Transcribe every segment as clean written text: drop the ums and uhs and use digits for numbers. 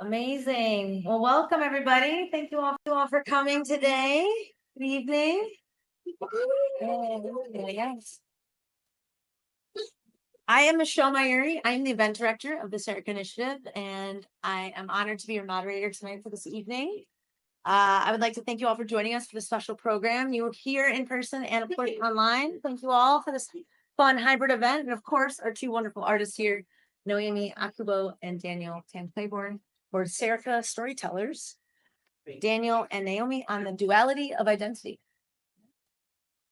Amazing. Well, welcome everybody. Thank you all for coming today. Good evening. Yes. I am Michelle Maiuri. I'm the event director of the Serica Initiative, and I am honored to be your moderator tonight for this evening. I would like to thank you all for joining us for this special program. You are here in person and of course online. Thank you all for this fun hybrid event. And of course, our two wonderful artists here, Naomi Okubo and Daniel Tam-Claiborne, for Serica Storytellers, Daniel and Naomi on the Duality of Identity.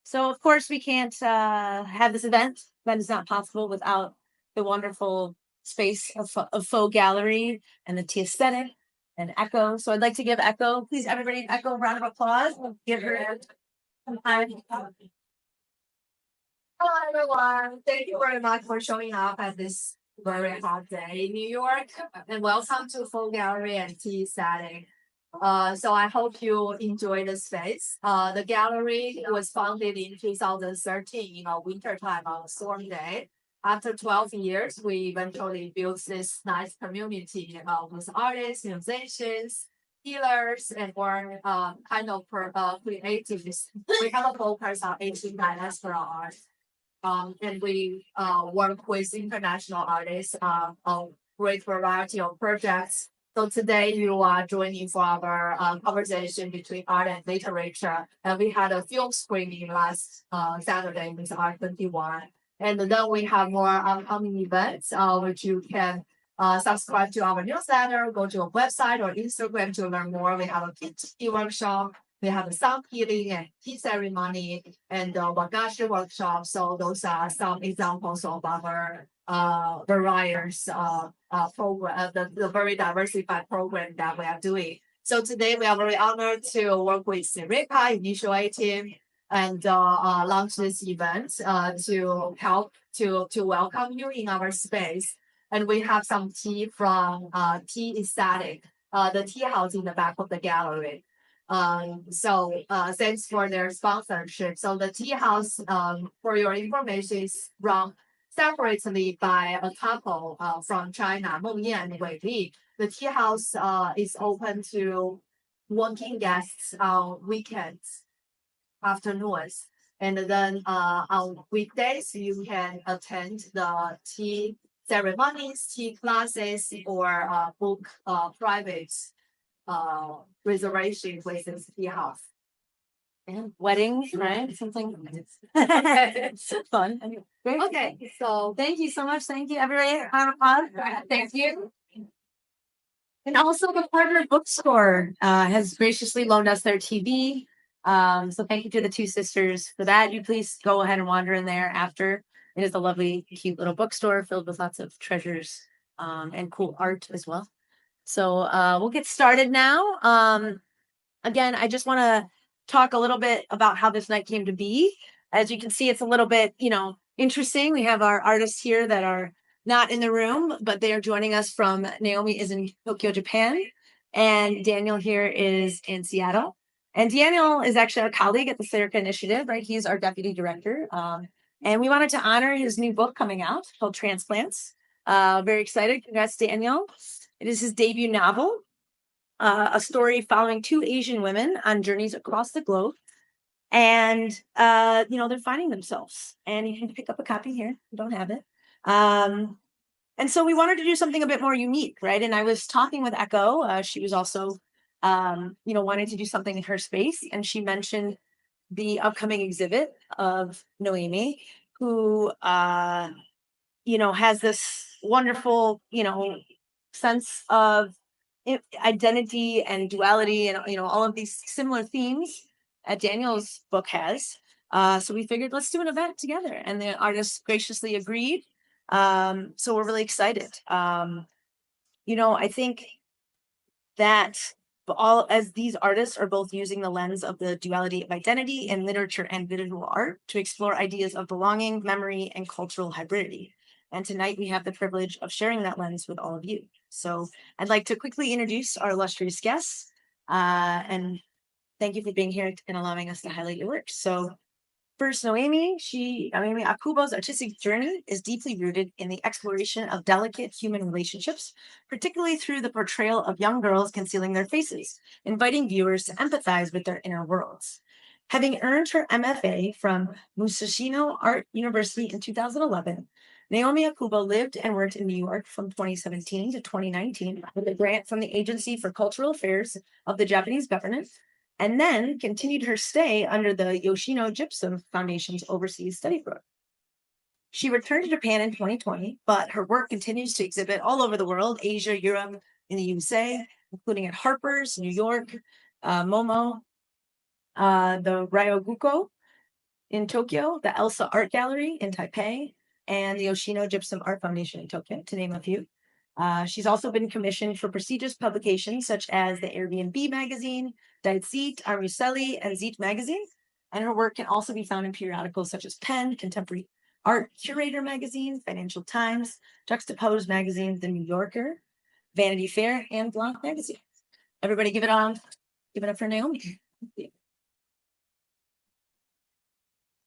So of course we can't have this event. That is not possible without the wonderful space of Fou Gallery and the tea aesthetic and Echo. So I'd like to give Echo, please everybody, Echo a round of applause. Give her some time. Hello, everyone. Thank you very much for showing up at this very hot day in New York, and welcome to Fou Gallery and tea setting. So I hope you enjoy the space. The gallery was founded in 2013 in a wintertime on a storm day. After 12 years, we eventually built this nice community with artists, musicians, healers, and more kind of creatives. We have a focus on Asian diaspora art. And we work with international artists on a great variety of projects. So today you are joining for our conversation between art and literature. And we had a film screening last Saturday with R21. And then we have more upcoming events, which you can subscribe to our newsletter, go to our website or Instagram to learn more. We have a tea workshop. We have a sound healing and tea ceremony and wagashi workshop. So those are some examples of our various program, the very diversified program that we are doing. So today we are very honored to work with Serica Initiative and launch this event to help to welcome you in our space. And we have some tea from Tea Aesthetic, the tea house in the back of the gallery. So thanks for their sponsorship. So the tea house, for your information, is run separately by a couple from China, Meng Yan and Wei Li. The tea house is open to working guests on weekends, afternoons. And then on weekdays, you can attend the tea ceremonies, tea classes, or book private reservation with this tea house. And weddings, right? Something fun. Great. Okay, so Thank you so much. Thank you, everybody. thank you. And also the partner bookstore has graciously loaned us their TV. So thank you to the two sisters for that. You please go ahead and wander in there after. It is a lovely, cute little bookstore filled with lots of treasures and cool art as well. So we'll get started now. Again, I just want to talk a little bit about how this night came to be. As you can see, it's a little bit, interesting. We have our artists here that are not in the room, but they are joining us from Naomi is in Tokyo, Japan, and Daniel here is in Seattle. And Daniel is actually our colleague at the Serica Initiative, right? He's our deputy director. And we wanted to honor his new book coming out called Transplants. Very excited. Congrats, Daniel. It is his debut novel, a story following two Asian women on journeys across the globe. And, they're finding themselves. And you can pick up a copy here. You don't have it. And so we wanted to do something a bit more unique, right? And I was talking with Echo. She was also, wanting to do something in her space. And she mentioned the upcoming exhibit of Noemi, who, has this wonderful, sense of identity and duality and, all of these similar themes that Daniel's book has. So we figured let's do an event together, and the artists graciously agreed. So we're really excited. I think that as these artists are both using the lens of the duality of identity in literature and visual art to explore ideas of belonging, memory, and cultural hybridity. And tonight we have the privilege of sharing that lens with all of you. So I'd like to quickly introduce our illustrious guests, and thank you for being here and allowing us to highlight your work. So First, Naomi Okubo's artistic journey is deeply rooted in the exploration of delicate human relationships, particularly through the portrayal of young girls concealing their faces, inviting viewers to empathize with their inner worlds. Having earned her MFA from Musashino Art University in 2011, Naomi Okubo lived and worked in New York from 2017 to 2019 with a grant from the Agency for Cultural Affairs of the Japanese government, and then continued her stay under the Yoshino Gypsum Foundation's overseas study program. She returned to Japan in 2020, but her work continues to exhibit all over the world, Asia, Europe, in the USA, including at Harper's, New York, Momo, the Ryogoku in Tokyo, the Elsa Art Gallery in Taipei, and the Yoshino Gypsum Art Foundation in Tokyo, to name a few. She's also been commissioned for prestigious publications such as the Airbnb magazine, Die Zeit, Armuseli, and Zeit magazine. And her work can also be found in periodicals such as Pen, Contemporary Art Curator magazine, Financial Times, Juxtaposed magazine, The New Yorker, Vanity Fair, and Blanc magazine. Everybody give it up for Naomi.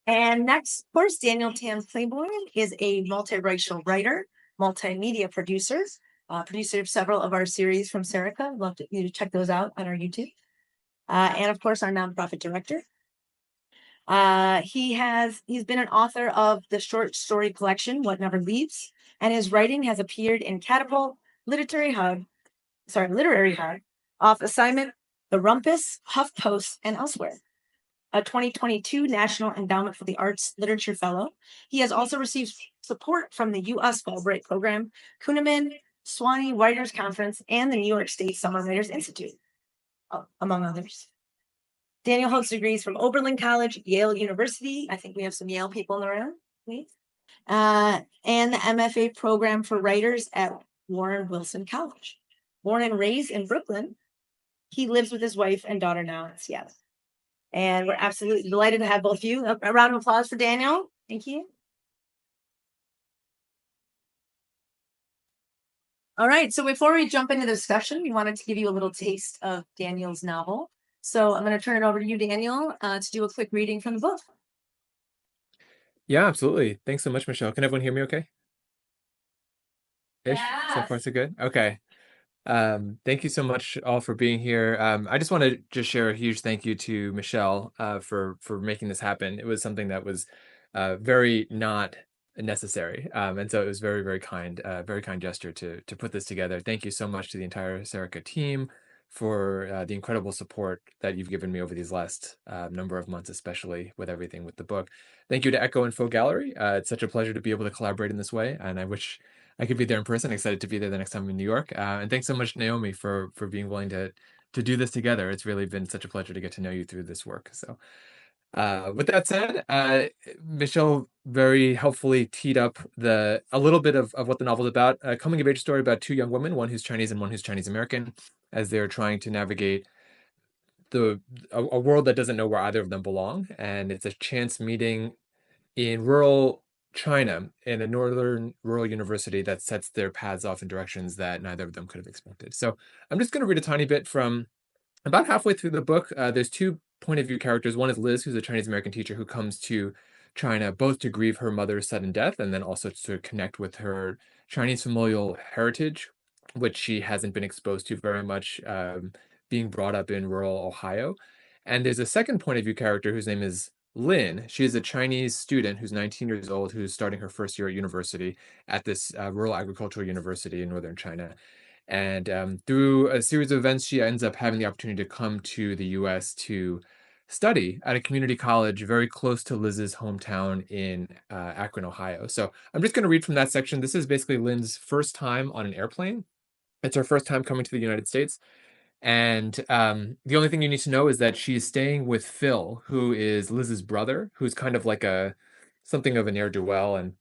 And next, of course, Daniel Tam-Claiborne is a multiracial writer, multimedia producer, producer of several of our series from Serica. I'd love you to check those out on our YouTube. And of course, our nonprofit director. He's been an author of the short story collection, What Never Leaves, and his writing has appeared in Catapult, Literary Hub, Off Assignment, The Rumpus, HuffPost, and elsewhere. A 2022 National Endowment for the Arts Literature Fellow. He has also received support from the U.S. Fulbright Program, Kuhneman, Swanee Writers Conference, and the New York State Summer Writers Institute, among others. Daniel holds degrees from Oberlin College, Yale University. I think we have some Yale people in the room, please. And the MFA program for writers at Warren Wilson College. Born and raised in Brooklyn, he lives with his wife and daughter now in Seattle. And we're absolutely delighted to have both of you. A round of applause for Daniel. Thank you. All right. So before we jump into the discussion, we wanted to give you a little taste of Daniel's novel. So I'm going to turn it over to you, Daniel, to do a quick reading from the book. Yeah, absolutely. Thanks so much, Michelle. Can everyone hear me okay? Yeah. So far, so good. Okay. Thank you so much all for being here. I just want to just share a huge thank you to Michelle for making this happen. It was something that was very not necessary, and so it was very kind gesture to put this together. Thank you so much to the entire Serica team for the incredible support that you've given me over these last number of months, especially with everything with the book. Thank you to Echo and Fou Gallery. It's such a pleasure to be able to collaborate in this way, and I wish I could be there in person. Excited to be there the next time I'm in New York. And thanks so much, Naomi, for being willing to do this together. It's really been such a pleasure to get to know you through this work. So with that said, Michelle very helpfully teed up a little bit of what the novel is about. A coming of age story about two young women, one who's Chinese and one who's Chinese American, as they're trying to navigate a world that doesn't know where either of them belong. And it's a chance meeting in rural China in a northern rural university that sets their paths off in directions that neither of them could have expected. So I'm just going to read a tiny bit from about halfway through the book. There's two point of view characters. One is Liz, who's a Chinese American teacher who comes to China both to grieve her mother's sudden death and then also to connect with her Chinese familial heritage, which she hasn't been exposed to very much, being brought up in rural Ohio. And there's a second point of view character whose name is Lynn. She is a Chinese student who's 19 years old, who's starting her first year at university at this rural agricultural university in northern China. And through a series of events, she ends up having the opportunity to come to the US to study at a community college very close to Liz's hometown in Akron, Ohio. So I'm just going to read from that section. This is basically Lynn's first time on an airplane. It's her first time coming to the United States. And the only thing you need to know is that she's staying with Phil, who is Liz's brother, who's kind of like something of a ne'er-do-well and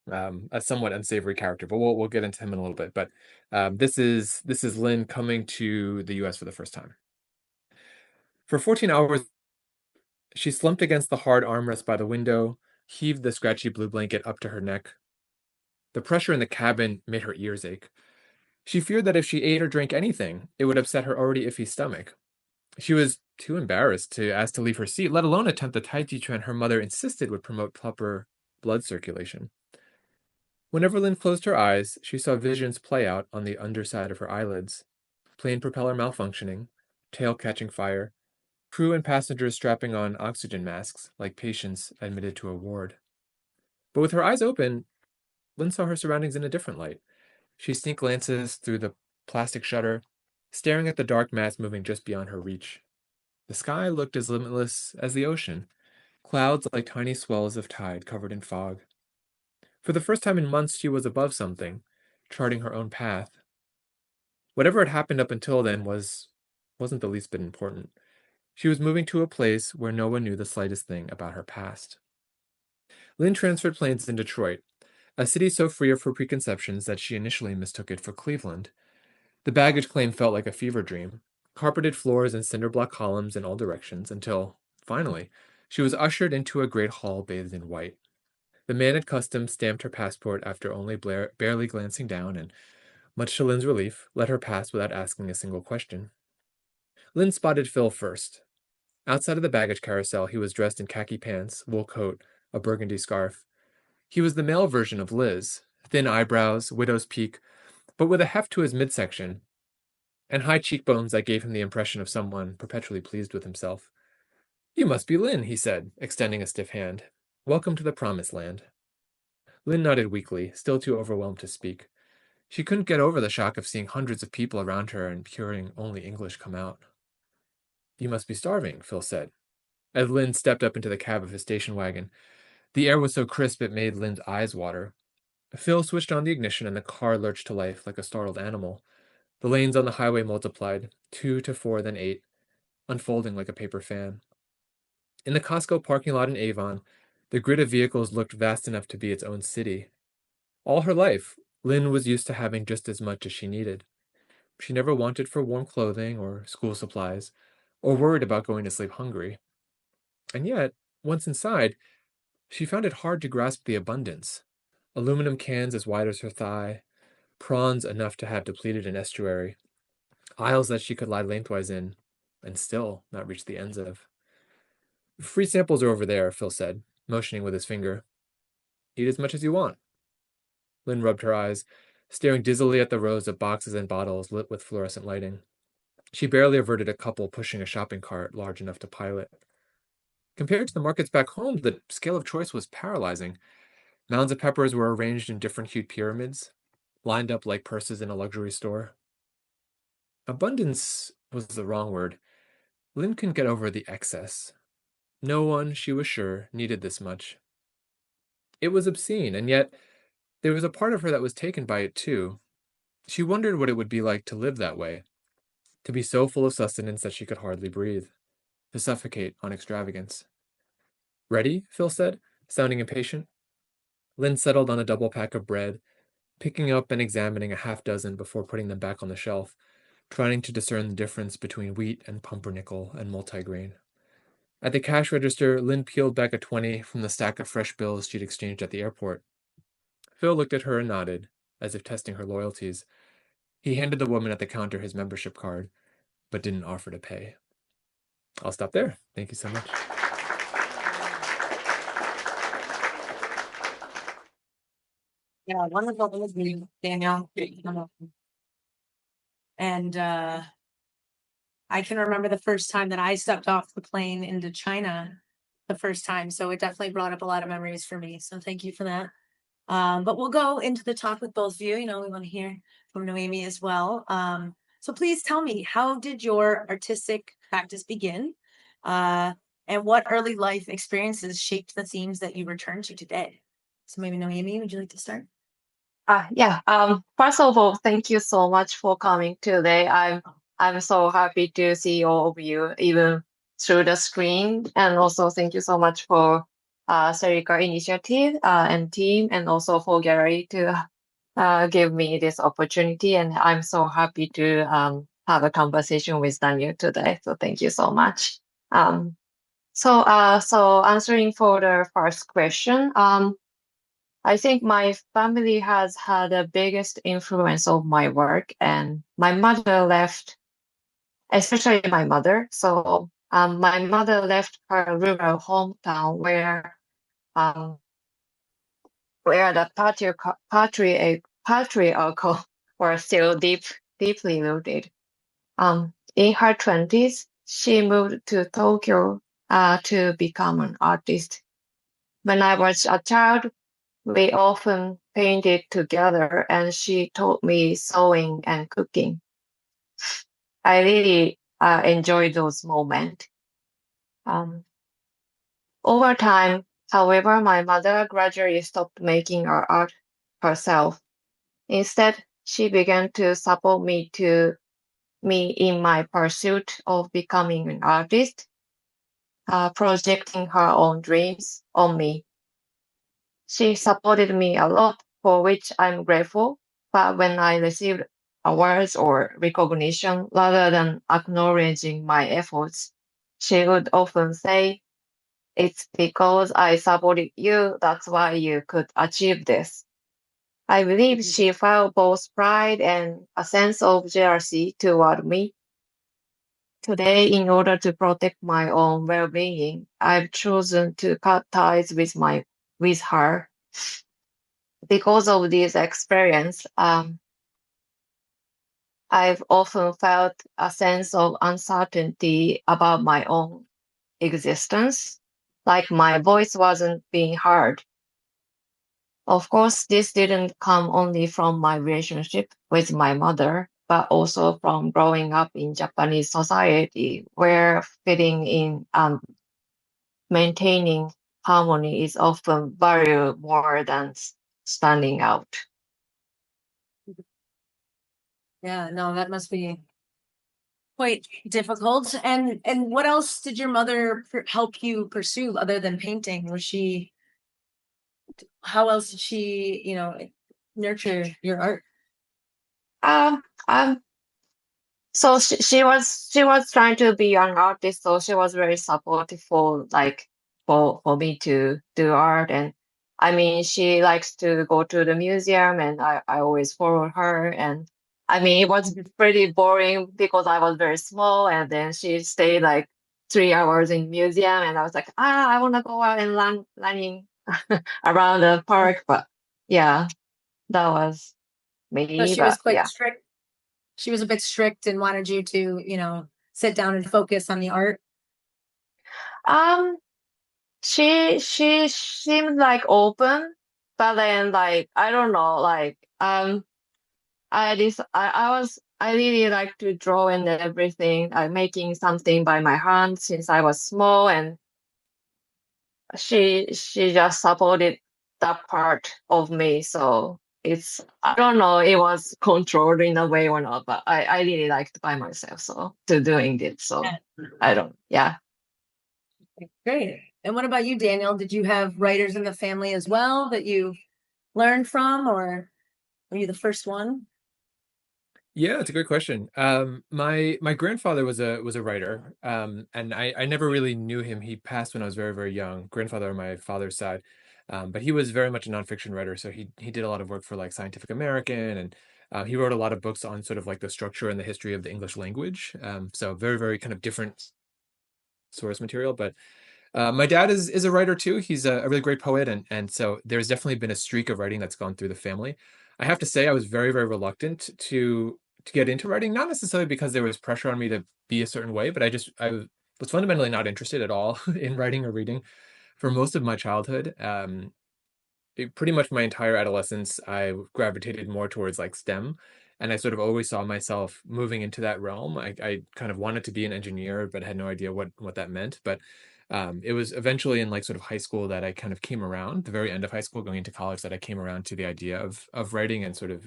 a somewhat unsavory character. But we'll get into him in a little bit. But this is Lynn coming to the U.S. for the first time. For 14 hours, she slumped against the hard armrest by the window, heaved the scratchy blue blanket up to her neck. The pressure in the cabin made her ears ache. She feared that if she ate or drank anything, it would upset her already iffy stomach. She was too embarrassed to ask to leave her seat, let alone attempt the Tai Chi trend her mother insisted would promote proper blood circulation. Whenever Lynn closed her eyes, she saw visions play out on the underside of her eyelids. Plane propeller malfunctioning, tail catching fire, crew and passengers strapping on oxygen masks like patients admitted to a ward. But with her eyes open, Lynn saw her surroundings in a different light. She sneaked glances through the plastic shutter, staring at the dark mass moving just beyond her reach. The sky looked as limitless as the ocean, clouds like tiny swells of tide covered in fog. For the first time in months, she was above something, charting her own path. Whatever had happened up until then wasn't the least bit important. She was moving to a place where no one knew the slightest thing about her past. Lynn transferred planes in Detroit, a city so free of her preconceptions that she initially mistook it for Cleveland. The baggage claim felt like a fever dream, carpeted floors and cinder block columns in all directions, until, finally, she was ushered into a great hall bathed in white. The man at customs stamped her passport after only barely glancing down, and, much to Lynn's relief, let her pass without asking a single question. Lynn spotted Phil first. Outside of the baggage carousel, he was dressed in khaki pants, wool coat, a burgundy scarf. He was the male version of Liz, thin eyebrows, widow's peak, but with a heft to his midsection, and high cheekbones that gave him the impression of someone perpetually pleased with himself. "You must be Lynn," he said, extending a stiff hand. "Welcome to the Promised Land." Lynn nodded weakly, still too overwhelmed to speak. She couldn't get over the shock of seeing hundreds of people around her and hearing only English come out. "You must be starving," Phil said, as Lynn stepped up into the cab of his station wagon. The air was so crisp it made Lynn's eyes water. Phil switched on the ignition and the car lurched to life like a startled animal. The lanes on the highway multiplied, 2 to 4, then 8, unfolding like a paper fan. In the Costco parking lot in Avon, the grid of vehicles looked vast enough to be its own city. All her life, Lynn was used to having just as much as she needed. She never wanted for warm clothing or school supplies, or worried about going to sleep hungry. And yet, once inside, she found it hard to grasp the abundance. Aluminum cans as wide as her thigh, prawns enough to have depleted an estuary, aisles that she could lie lengthwise in, and still not reach the ends of. "Free samples are over there," Phil said, motioning with his finger. "Eat as much as you want." Lynn rubbed her eyes, staring dizzily at the rows of boxes and bottles lit with fluorescent lighting. She barely averted a couple pushing a shopping cart large enough to pilot. Compared to the markets back home, the scale of choice was paralyzing. Mounds of peppers were arranged in different hued pyramids, lined up like purses in a luxury store. Abundance was the wrong word. Lynn couldn't get over the excess. No one, she was sure, needed this much. It was obscene, and yet there was a part of her that was taken by it too. She wondered what it would be like to live that way, to be so full of sustenance that she could hardly breathe, to suffocate on extravagance. "Ready?" Phil said, sounding impatient. Lynn settled on a double pack of bread, picking up and examining a half dozen before putting them back on the shelf, trying to discern the difference between wheat and pumpernickel and multigrain. At the cash register, Lynn peeled back a 20 from the stack of fresh bills she'd exchanged at the airport. Phil looked at her and nodded, as if testing her loyalties. He handed the woman at the counter his membership card, but didn't offer to pay. I'll stop there. Thank you so much. Yeah, wonderful interview, Daniel. And I can remember the first time that I stepped off the plane into China the first time. So it definitely brought up a lot of memories for me. So thank you for that. But we'll go into the talk with both of you. You know, we want to hear from Naomi as well. So please tell me, how did your artistic practice begin? And what early life experiences shaped the themes that you return to today? So maybe Naomi, would you like to start? Yeah. First of all, thank you so much for coming today. I'm so happy to see all of you, even through the screen. And also thank you so much for Serica Initiative and team, and also Fou Gallery to give me this opportunity. And I'm so happy to have a conversation with Daniel today. So thank you so much. So answering for the first question, I think my family has had the biggest influence of my work, and my mother left especially my mother. So my mother left her rural hometown um, where the patriarchal were still deeply rooted. In her 20s, she moved to Tokyo to become an artist. When I was a child, we often painted together, and she taught me sewing and cooking. I really enjoyed those moments. Um, Over time, however, my mother gradually stopped making her art herself. Instead, she began to support me in my pursuit of becoming an artist, projecting her own dreams on me. She supported me a lot, for which I'm grateful. But when I received awards or recognition, rather than acknowledging my efforts, she would often say, "It's because I supported you, that's why you could achieve this." I believe she felt both pride and a sense of jealousy toward me. Today, in order to protect my own well-being, I've chosen to cut ties with her. Because of this experience, I've often felt a sense of uncertainty about my own existence, like my voice wasn't being heard. Of course, this didn't come only from my relationship with my mother, but also from growing up in Japanese society, where fitting in and maintaining harmony is often valued more than standing out. Yeah, no, that must be quite difficult. And what else did your mother help you pursue other than painting? Was she, how else did she, nurture your art? Um, um, so she was trying to be an artist, so she was very supportive for for me to do art. And I mean, she likes to go to the museum, and I always follow her. And I mean, it was pretty boring because I was very small, and then she stayed like 3 hours in museum, and I was like, I want to go out and running around the park. But yeah, that was So me. she was But quite yeah. strict. She was a bit strict and wanted you to, sit down and focus on the art. Um, she seemed like open, but then like I don't know, like I really like to draw and everything. I'm making something by my hand since I was small, and she just supported that part of me. So it's I don't know, it was controlled in a way or not, but I really liked by myself so to doing it. So I don't yeah. Great. And what about you, Daniel? Did you have writers in the family as well that you learned from, or were you the first one? Yeah, it's a great question. My grandfather was a writer, and I never really knew him. He passed when I was very, very young. Grandfather on my father's side, but he was very much a nonfiction writer. So he did a lot of work for like Scientific American, and he wrote a lot of books on sort of like the structure and the history of the English language. So very, very kind of different source material. But my dad is a writer too. He's a really great poet, and so there's definitely been a streak of writing that's gone through the family. I have to say, I was very, very reluctant to get into writing, not necessarily because there was pressure on me to be a certain way, but was fundamentally not interested at all in writing or reading for most of my childhood. Pretty much my entire adolescence, I gravitated more towards like STEM, and I sort of always saw myself moving into that realm. I kind of wanted to be an engineer, but had no idea what that meant. But it was eventually in like sort of high school that I kind of came around, the very end of high school, going into college, that I came around to the idea of writing and sort of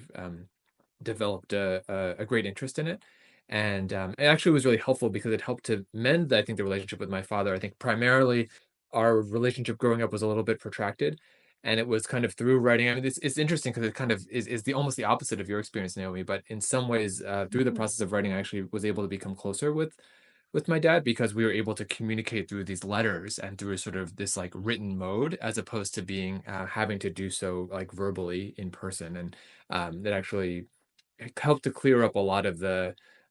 developed a great interest in it. And it actually was really helpful because it helped to mend, I think, the relationship with my father. I think primarily our relationship growing up was a little bit protracted. And it was kind of through writing. I mean, it's interesting because it kind of is the almost the opposite of your experience, Naomi. But in some ways, through the process of writing, I actually was able to become closer with my dad because we were able to communicate through these letters and through sort of this like written mode as opposed to being having to do so like verbally in person. And that actually helped to clear up a lot of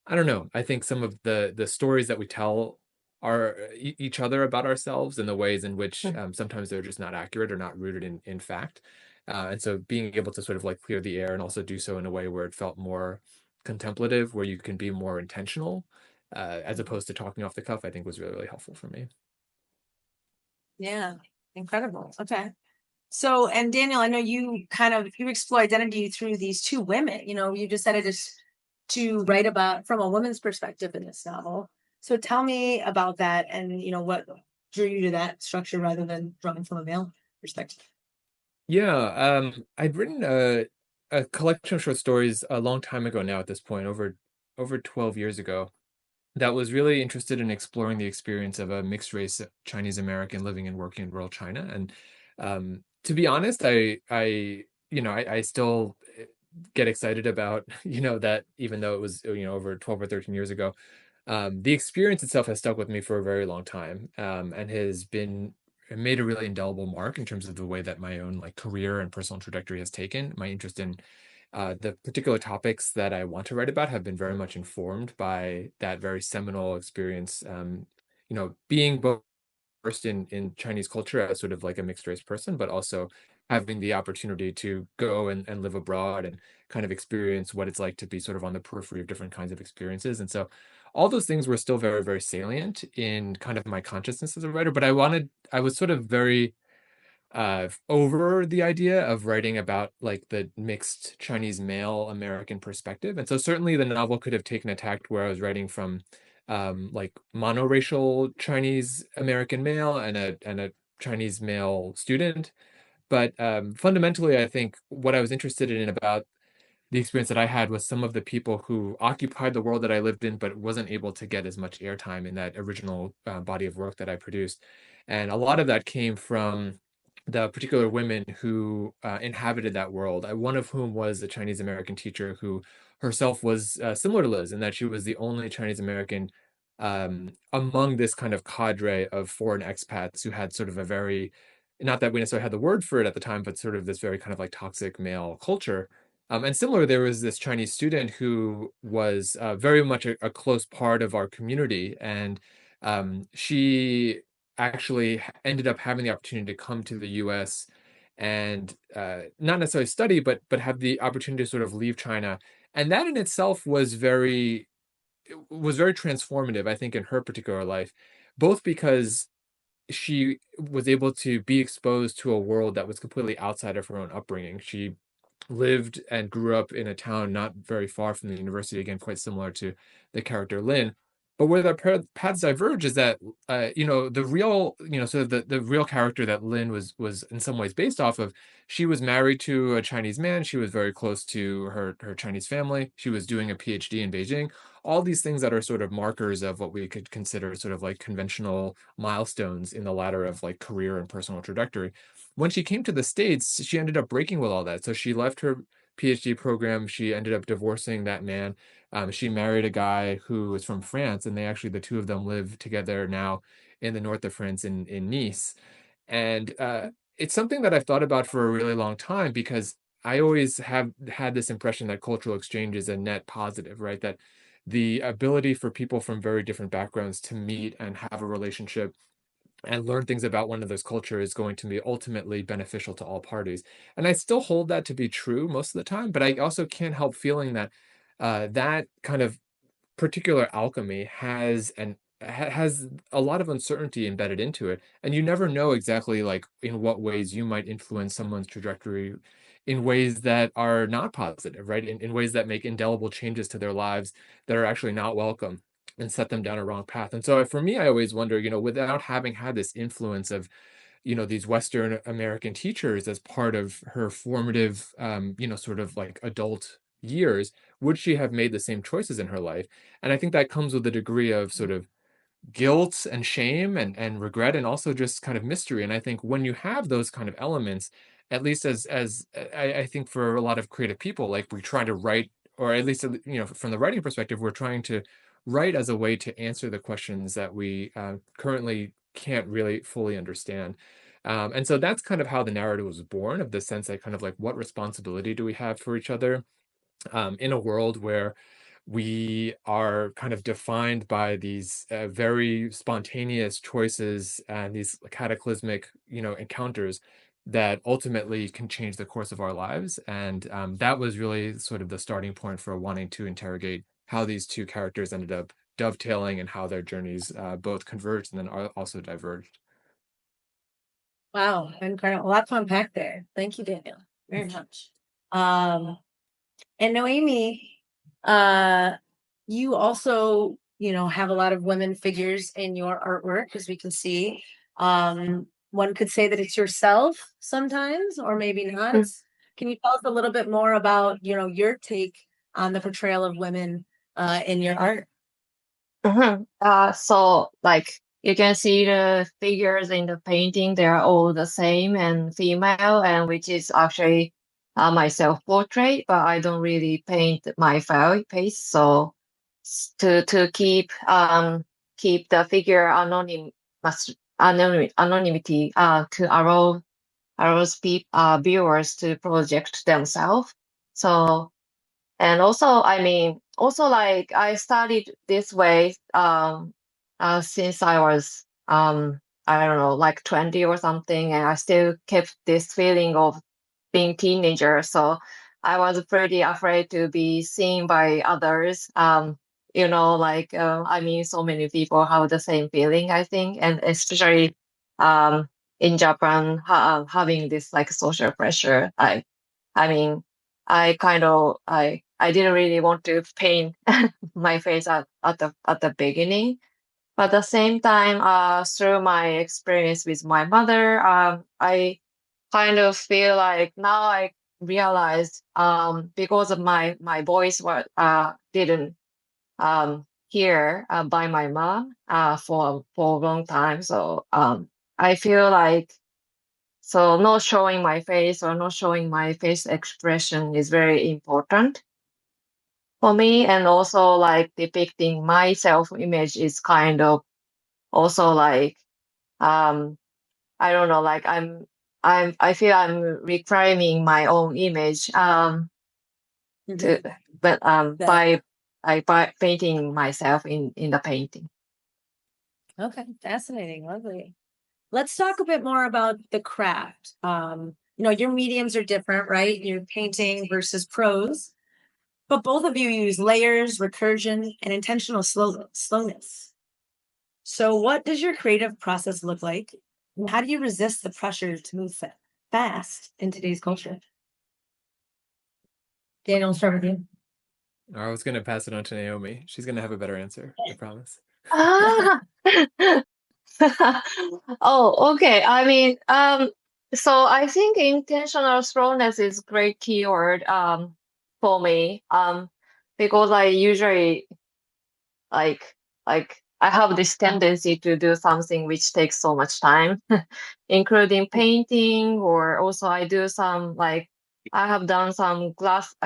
I don't know. I think some of the stories that we tell are each other about ourselves and the ways in which sometimes they're just not accurate or not rooted in fact. And so being able to sort of like clear the air and also do so in a way where it felt more contemplative, where you can be more intentional, as opposed to talking off the cuff, I think was really, really helpful for me. Yeah, incredible. Okay. So, and Daniel, I know you explore identity through these two women. You decided to write about from a woman's perspective in this novel. So tell me about that, and what drew you to that structure rather than drawing from a male perspective. Yeah, I'd written a collection of short stories a long time ago now at this point, over 12 years ago, that was really interested in exploring the experience of a mixed race Chinese American living and working in rural China. And to be honest, I still get excited about, that even though it was, over 12 or 13 years ago, the experience itself has stuck with me for a very long time, and has been made a really indelible mark in terms of the way that my own like career and personal trajectory has taken. My interest in the particular topics that I want to write about have been very much informed by that very seminal experience. Being both first in Chinese culture as sort of like a mixed race person, but also having the opportunity to go and live abroad and kind of experience what it's like to be sort of on the periphery of different kinds of experiences. And so all those things were still very, very salient in kind of my consciousness as a writer, but I was sort of very over the idea of writing about like the mixed Chinese male American perspective. And so certainly the novel could have taken a tact where I was writing from like monoracial Chinese American male and a Chinese male student. But fundamentally, I think what I was interested in about the experience that I had was some of the people who occupied the world that I lived in, but wasn't able to get as much airtime in that original body of work that I produced. And a lot of that came from the particular women who inhabited that world, one of whom was a Chinese American teacher who herself was similar to Liz in that she was the only Chinese American among this kind of cadre of foreign expats who had sort of a very, not that we necessarily had the word for it at the time, but sort of this very kind of like toxic male culture. And similar, there was this Chinese student who was very much a close part of our community, and she actually ended up having the opportunity to come to the U.S. and not necessarily study, but have the opportunity to sort of leave China, and that in itself was very transformative, I think, in her particular life, both because she was able to be exposed to a world that was completely outside of her own upbringing. She lived and grew up in a town not very far from the university, again, quite similar to the character Lynn. But where their paths diverge is that, the real, sort of the real character that Lynn was in some ways based off of, she was married to a Chinese man. She was very close to her Chinese family. She was doing a PhD in Beijing. All these things that are sort of markers of what we could consider sort of like conventional milestones in the ladder of like career and personal trajectory. When she came to the States, she ended up breaking with all that. So she left her PhD program. She ended up divorcing that man. She married a guy who was from France, and the two of them live together now in the north of France in Nice. And it's something that I've thought about for a really long time because I always have had this impression that cultural exchange is a net positive, right? That the ability for people from very different backgrounds to meet and have a relationship and learn things about one another's culture is going to be ultimately beneficial to all parties. And I still hold that to be true most of the time, but I also can't help feeling that that kind of particular alchemy has a lot of uncertainty embedded into it, and you never know exactly like in what ways you might influence someone's trajectory in ways that are not positive, right? In ways that make indelible changes to their lives that are actually not welcome and set them down a wrong path. And so for me, I always wonder, without having had this influence of these Western American teachers as part of her formative, sort of like adult years, would she have made the same choices in her life? And I think that comes with a degree of sort of guilt and shame and regret and also just kind of mystery. And I think when you have those kind of elements, at least as I think for a lot of creative people, like we try to write, or at least from the writing perspective, we're trying to write as a way to answer the questions that we currently can't really fully understand. And so that's kind of how the narrative was born, of the sense that kind of like what responsibility do we have for each other in a world where we are kind of defined by these very spontaneous choices and these cataclysmic, encounters that ultimately can change the course of our lives. And that was really sort of the starting point for wanting to interrogate how these two characters ended up dovetailing and how their journeys both converged and then also diverged. Wow, incredible. A lot to unpack there. Thank you, Daniel, very much. And Noemi, you also, have a lot of women figures in your artwork, as we can see. One could say that it's yourself sometimes, or maybe not. Can you tell us a little bit more about, your take on the portrayal of women in your art? So like you can see the figures in the painting, they're all the same and female, and which is actually my self-portrait, but I don't really paint my face. So to keep the figure anonymity to allow viewers to project themselves. So and also, like I studied this way since I was I don't know, like 20 or something, and I still kept this feeling of being teenager. So I was pretty afraid to be seen by others. So many people have the same feeling, I think, and especially in Japan, having this like social pressure. I mean, I didn't really want to paint my face at the beginning, but at the same time, through my experience with my mother, I kind of feel like now I realized because of my voice didn't hear by my mom for a long time, so I feel like. So not showing my face or not showing my face expression is very important for me. And also like depicting my self-image is kind of also like, I don't know, like I feel I'm reclaiming my own image, to, but, by painting myself in the painting. Okay, fascinating, lovely. Let's talk a bit more about the craft. Your mediums are different, right? You're painting versus prose, but both of you use layers, recursion, and intentional slowness. So what does your creative process look like? And how do you resist the pressure to move fast in today's culture? Daniel, I'll start with you. I was going to pass it on to Naomi. She's going to have a better answer, I promise. Ah. Oh, okay. So I think intentional slowness is great keyword for me because I usually like I have this tendency to do something which takes so much time, including painting, or also I do some like I have done some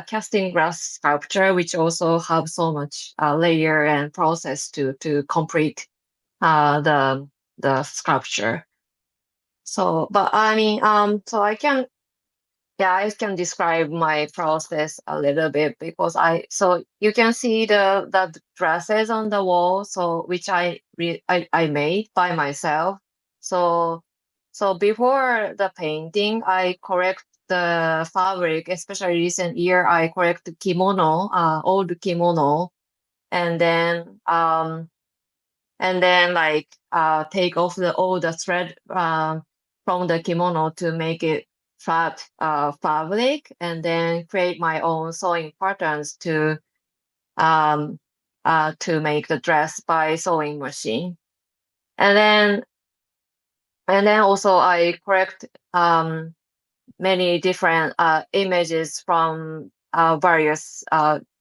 casting glass sculpture, which also have so much layer and process to complete the sculpture. So, but so I can describe my process a little bit because so you can see the dresses on the wall, so which I made by myself. So before the painting, I correct the fabric, especially recent year, I correct the kimono, old kimono, and then like take off all the thread from the kimono to make it flat fabric, and then create my own sewing patterns to make the dress by sewing machine. And then also I correct many different images from various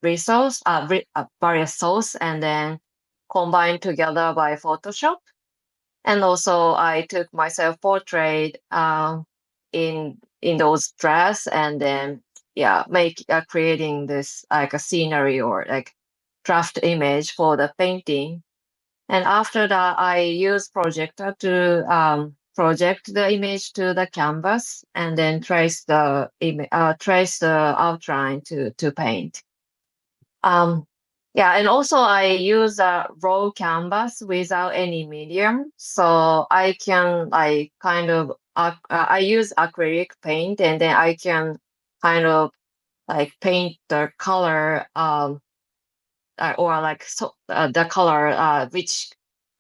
various source, and then combined together by Photoshop. And also I took my self-portrait in those dress, and then creating this like a scenery or like draft image for the painting. And after that, I use projector to project the image to the canvas, and then trace the outline to paint. yeah, and also I use a raw canvas without any medium, so I can like kind of I use acrylic paint, and then I can kind of like paint the color or like the color which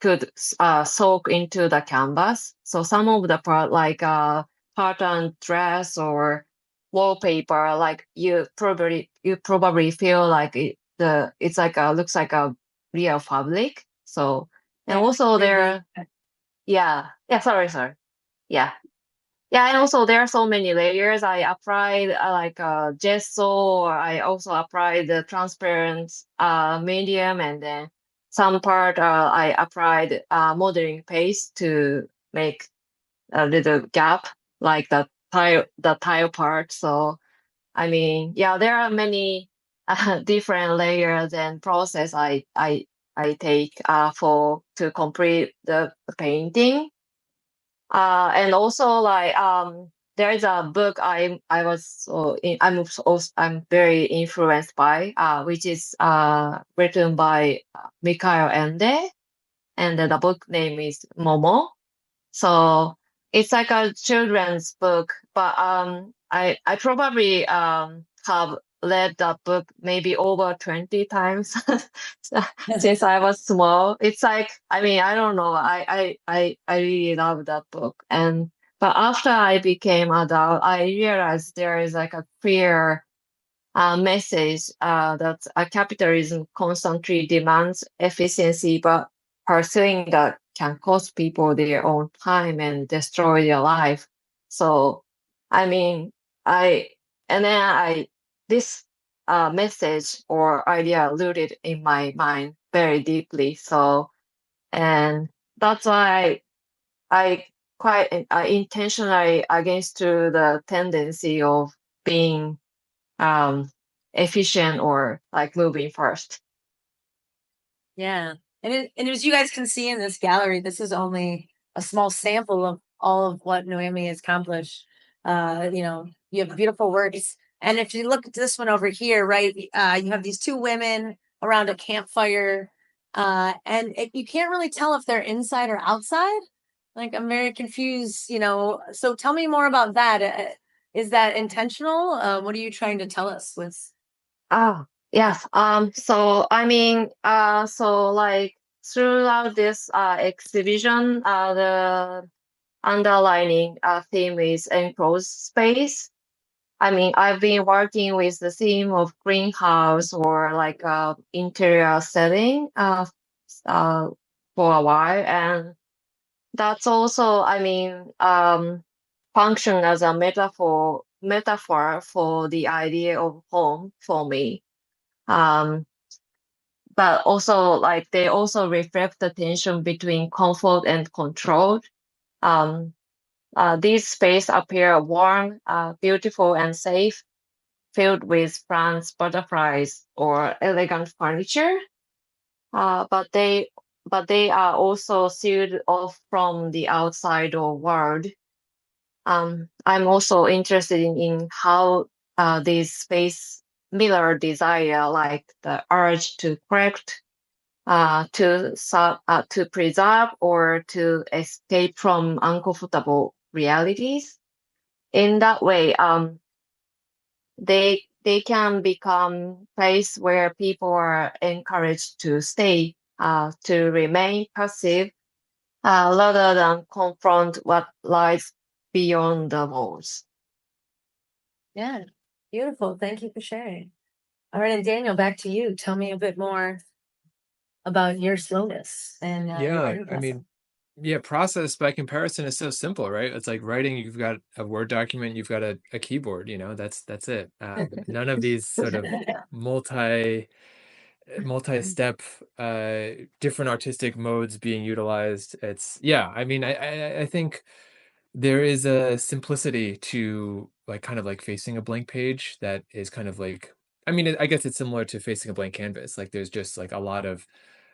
could soak into the canvas. So some of the part like pattern dress or wallpaper, like you probably feel like it's like a looks like a real fabric. So and Yeah, also really. sorry. Yeah. Yeah, and also there are so many layers. I applied like gesso, or I also applied the transparent medium, and then some part I applied modeling paste to make a little gap, like the tile part. So I mean, yeah, there are many different layers and process I take for to complete the painting. And also like there is a book I was I'm very influenced by which is written by Mikhail Ende, and the book name is Momo. So it's like a children's book, but I probably have read that book maybe over 20 times since I was small. It's like, I mean, I don't know. I really love that book. And but after I became adult, I realized there is like a clear message that capitalism constantly demands efficiency, but pursuing that can cost people their own time and destroy their life. So, I mean, I and then I this message or idea rooted in my mind very deeply. So, and that's why I quite intentionally against to the tendency of being um efficient or like moving first. Yeah. And as you guys can see in this gallery, this is only a small sample of all of what Noemi has accomplished. You have beautiful works. And if you look at this one over here, right, you have these two women around a campfire. You can't really tell if they're inside or outside. Like, I'm very confused. So tell me more about that. Is that intentional? What are you trying to tell us with? Ah, yes. So I mean, so like throughout this exhibition, the underlining theme is enclosed space. I mean, I've been working with the theme of greenhouse or like interior setting uh, for a while, and that's also, I mean, function as a metaphor for the idea of home for me. Um, but also like they also reflect the tension between comfort and control. Um, these spaces appear warm, beautiful, and safe, filled with plants, butterflies, or elegant furniture. But they are also sealed off from the outside or world. I'm also interested in how these space mirror desire, like the urge to correct, to preserve, or to escape from uncomfortable realities. In that way, they can become place where people are encouraged to stay, to remain passive, rather than confront what lies beyond the walls. Yeah, beautiful. Thank you for sharing. All right, and Daniel, back to you. Tell me a bit more about your slowness and your Yeah, writing I process. mean, yeah, process by comparison is so simple, right? It's like writing, you've got a Word document, you've got a keyboard, that's it. None of these sort of multi multi-step different artistic modes being utilized. It's yeah, I mean, I think there is a simplicity to like kind of like facing a blank page that is kind of like, I mean, I guess it's similar to facing a blank canvas. Like there's just like a lot of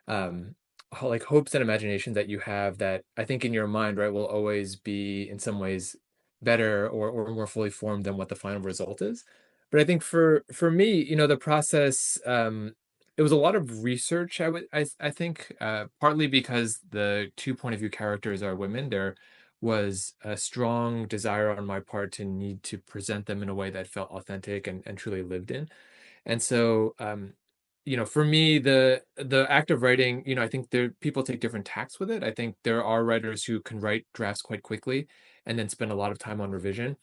um like hopes and imagination that you have that I think in your mind, right, will always be in some ways better or more fully formed than what the final result is. But I think for me, the process, it was a lot of research. I think partly because the two point of view characters are women. There was a strong desire on my part to need to present them in a way that felt authentic and truly lived in. And so, for me, the act of writing, I think there people take different tacks with it. I think there are writers who can write drafts quite quickly and then spend a lot of time on revision.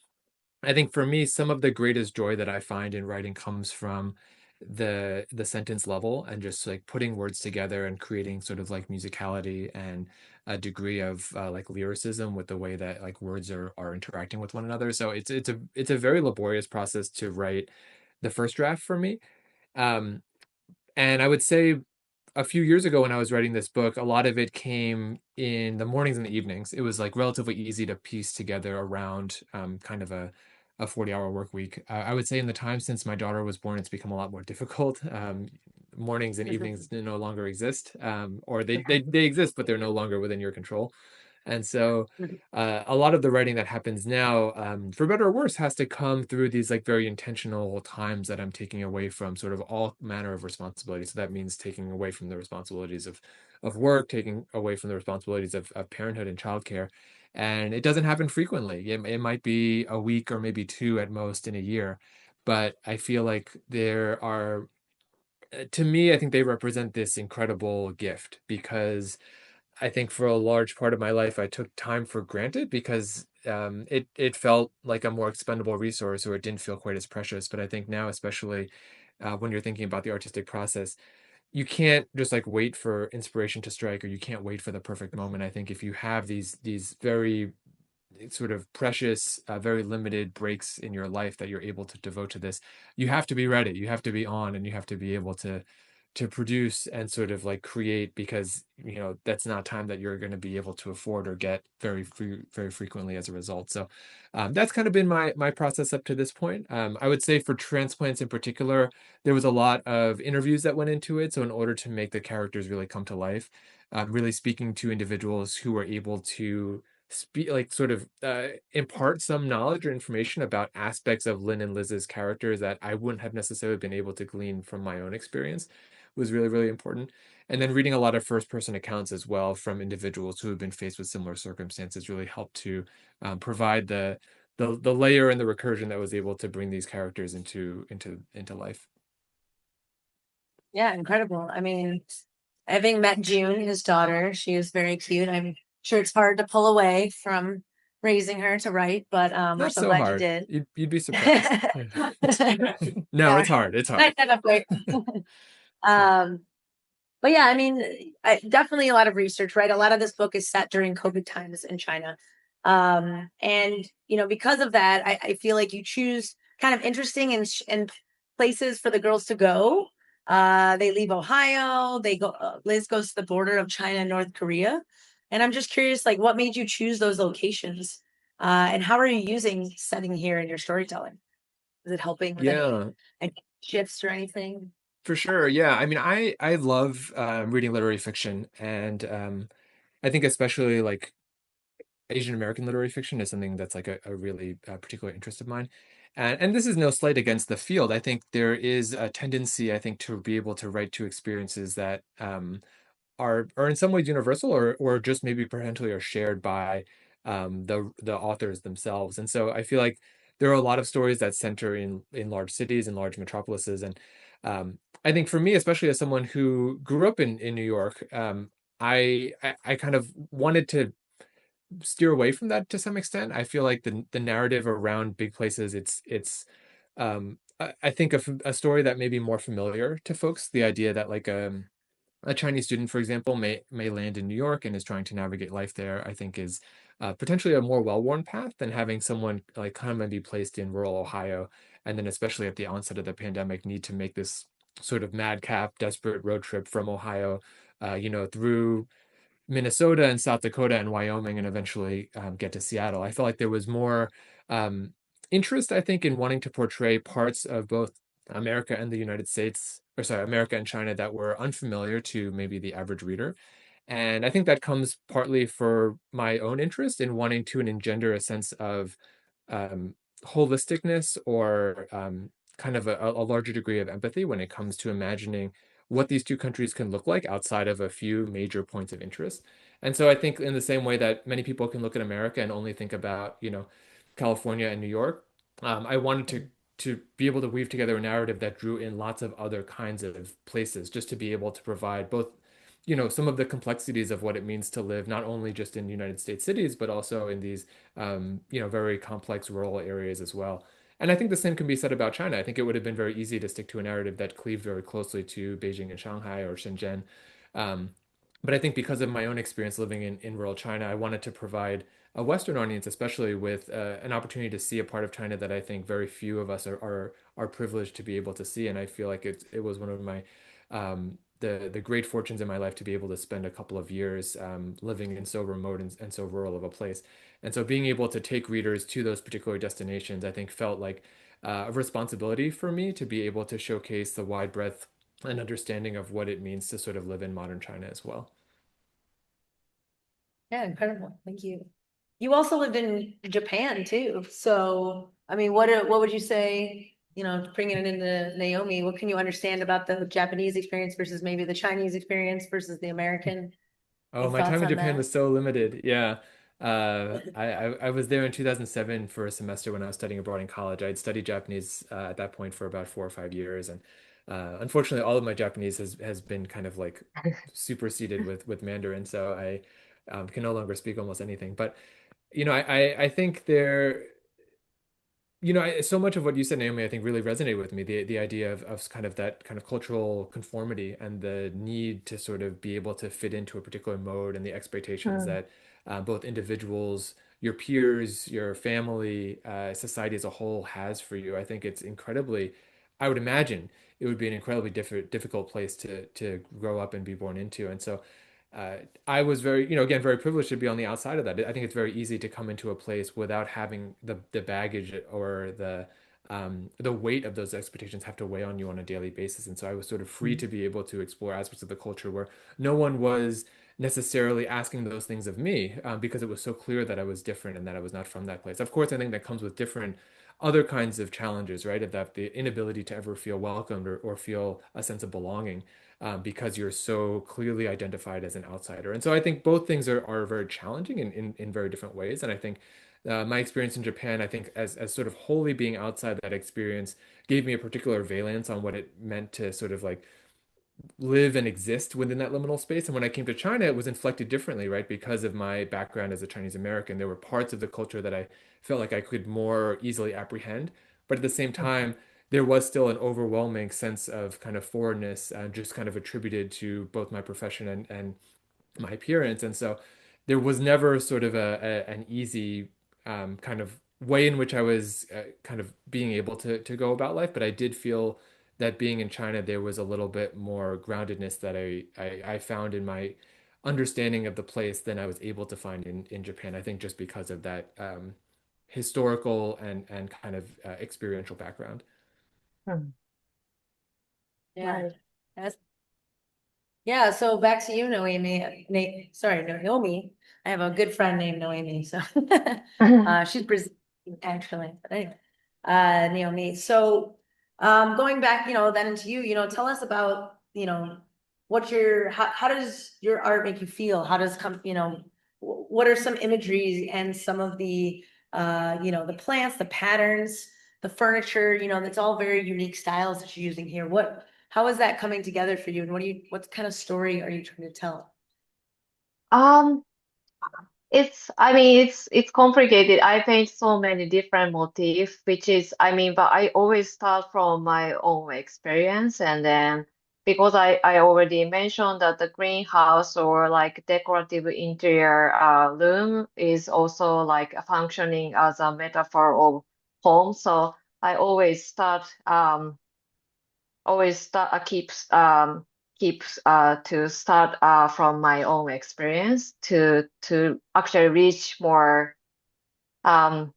I think for me, some of the greatest joy that I find in writing comes from the sentence level and just like putting words together and creating sort of like musicality and a degree of like lyricism with the way that like words are interacting with one another. So it's a very laborious process to write the first draft for me. Um, and I would say a few years ago when I was writing this book, a lot of it came in the mornings and the evenings. It was like relatively easy to piece together around kind of a 40-hour work week. I would say in the time since my daughter was born, it's become a lot more difficult. Mornings and evenings no longer exist, or they exist, but they're no longer within your control. And so a lot of the writing that happens now, for better or worse, has to come through these like very intentional times that I'm taking away from sort of all manner of responsibility. So that means taking away from the responsibilities of work, taking away from the responsibilities of parenthood and childcare. And it doesn't happen frequently. It might be a week or maybe two at most in a year. But I feel like there are, to me, I think they represent this incredible gift because I think for a large part of my life, I took time for granted because it felt like a more expendable resource, or it didn't feel quite as precious. But I think now, especially when you're thinking about the artistic process, you can't just like wait for inspiration to strike, or you can't wait for the perfect moment. I think if you have these very sort of precious, very limited breaks in your life that you're able to devote to this, you have to be ready. You have to be on, and you have to be able to produce and sort of like create, because that's not time that you're going to be able to afford or get very frequently as a result. So that's kind of been my process up to this point. I would say for Transplants in particular, there was a lot of interviews that went into it. So in order to make the characters really come to life, really speaking to individuals who were able to speak, like sort of impart some knowledge or information about aspects of Lynn and Liz's characters that I wouldn't have necessarily been able to glean from my own experience was really, really important. And then reading a lot of first person accounts as well from individuals who have been faced with similar circumstances really helped to provide the layer and the recursion that was able to bring these characters into life. Yeah, incredible. I mean, having met June, his daughter, she is very cute. I'm sure it's hard to pull away from raising her to write, but we're Not so so glad you hard. did. You'd be surprised. No, Yeah. it's hard. It's hard. Um, but yeah, I mean, definitely a lot of research, right? A lot of this book is set during COVID times in China. And because of that, I feel like you choose kind of interesting and places for the girls to go. They leave Ohio, they go, Liz goes to the border of China and North Korea. And I'm just curious, like, what made you choose those locations? And how are you using setting here in your storytelling? Is it helping with Yeah. any shifts or anything? For sure. Yeah. I mean, I love reading literary fiction, and I think especially like Asian American literary fiction is something that's like a really particular interest of mine. And this is no slight against the field. I think there is a tendency, I think, to be able to write to experiences that are in some ways universal, or just maybe potentially are shared by the authors themselves. And so I feel like there are a lot of stories that center in large cities and large metropolises. And I think for me, especially as someone who grew up in New York, I kind of wanted to steer away from that to some extent. I feel like the narrative around big places, I think of a story that may be more familiar to folks. The idea that like a Chinese student, for example, may land in New York and is trying to navigate life there, I think is potentially a more well-worn path than having someone like come and be placed in rural Ohio, and then especially at the onset of the pandemic, need to make this sort of madcap, desperate road trip from Ohio, through Minnesota and South Dakota and Wyoming, and eventually get to Seattle. I felt like there was more um, interest, I think, in wanting to portray parts of both America and the United States, or sorry, America and China, that were unfamiliar to maybe the average reader. And I think that comes partly for my own interest in wanting to engender a sense of um, holisticness, or kind of a larger degree of empathy when it comes to imagining what these two countries can look like outside of a few major points of interest. And so I think in the same way that many people can look at America and only think about, California and New York, I wanted to be able to weave together a narrative that drew in lots of other kinds of places, just to be able to provide both, some of the complexities of what it means to live not only just in United States cities, but also in these, very complex rural areas as well. And I think the same can be said about China. I think it would have been very easy to stick to a narrative that cleaved very closely to Beijing and Shanghai or Shenzhen. Um, but I think because of my own experience living in rural China, I wanted to provide a Western audience, especially with an opportunity to see a part of China that I think very few of us are privileged to be able to see. And I feel like it was one of my the great fortunes in my life to be able to spend a couple of years living in so remote and so rural of a place. And so being able to take readers to those particular destinations, I think felt like a responsibility for me to be able to showcase the wide breadth and understanding of what it means to sort of live in modern China as well. Yeah, incredible. Thank you. You also lived in Japan too. So, I mean, what would you say, bringing it into Naomi, what can you understand about the Japanese experience versus maybe the Chinese experience versus the American? Oh, Any my thoughts time in on Japan that? was so limited. Yeah. I was there in 2007 for a semester when I was studying abroad in college. I had studied Japanese at that point for about 4 or 5 years, and unfortunately, all of my Japanese has been kind of like superseded with Mandarin, so I can no longer speak almost anything. But I think so much of what you said, Naomi, I think really resonated with me. The idea of kind of that kind of cultural conformity and the need to sort of be able to fit into a particular mode and the expectations Mm. that both individuals, your peers, your family, society as a whole has for you. I think it's incredibly, I would imagine it would be an incredibly difficult place to grow up and be born into. And so uh, I was very, again, very privileged to be on the outside of that. I think it's very easy to come into a place without having the baggage or the weight of those expectations have to weigh on you on a daily basis. And so I was sort of free to be able to explore aspects of the culture where no one was necessarily asking those things of me, because it was so clear that I was different and that I was not from that place. Of course, I think that comes with different other kinds of challenges, right? Of that the inability to ever feel welcomed or feel a sense of belonging, because you're so clearly identified as an outsider. And so I think both things are very challenging in very different ways. And I think my experience in Japan, I think as sort of wholly being outside that experience gave me a particular valence on what it meant to sort of like live and exist within that liminal space. And when I came to China, it was inflected differently, right? Because of my background as a Chinese American, there were parts of the culture that I felt like I could more easily apprehend. But at the same time, there was still an overwhelming sense of kind of foreignness, just kind of attributed to both my profession and my appearance. And so there was never sort of an easy kind of way in which I was kind of being able to go about life. But I did feel that being in China, there was a little bit more groundedness that I found in my understanding of the place than I was able to find in Japan. I think just because of that historical and kind of experiential background. Mm. Yeah. Right. That's Yeah, so back to you, Noemi. Sorry, Naomi. I have a good friend named Noemi, so she's Brazilian actually. But anyway, Naomi. So, going back, then into you, tell us about, how does your art make you feel? How does what are some imageries and some of the, the plants, the patterns, the furniture, that's all very unique styles that you're using here. How is that coming together for you? And what kind of story are you trying to tell? Um, I mean, it's complicated. I paint so many different motifs, which is, I mean, but I always start from my own experience, and then because I already mentioned that the greenhouse or like decorative interior room is also like functioning as a metaphor of home. So I always start keeps to start from my own experience to actually reach more um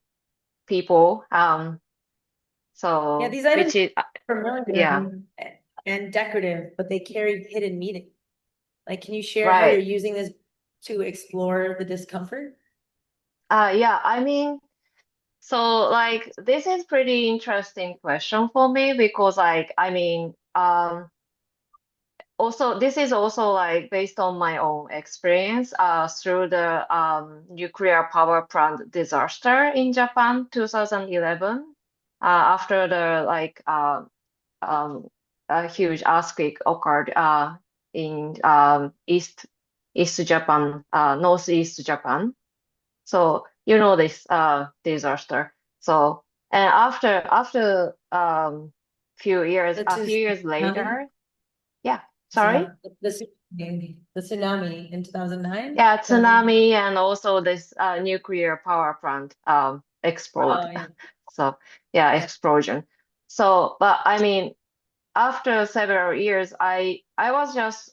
people Yeah, so these items which is are familiar yeah, and decorative, but they carry hidden meaning. Like, can you share how you're right. using this to explore the discomfort? Yeah, I mean, so like this is pretty interesting question for me because like I mean also this is also like based on my own experience through the nuclear power plant disaster in Japan 2011 after the like a huge earthquake occurred in East Japan, Northeast Japan. So you know this disaster. So and after That's a few his years tsunami. later, yeah, sorry. The tsunami in 2009. Yeah, tsunami and also this nuclear power plant explode. Oh yeah. So yeah, Yeah. explosion. So, but I mean, after several years, I was just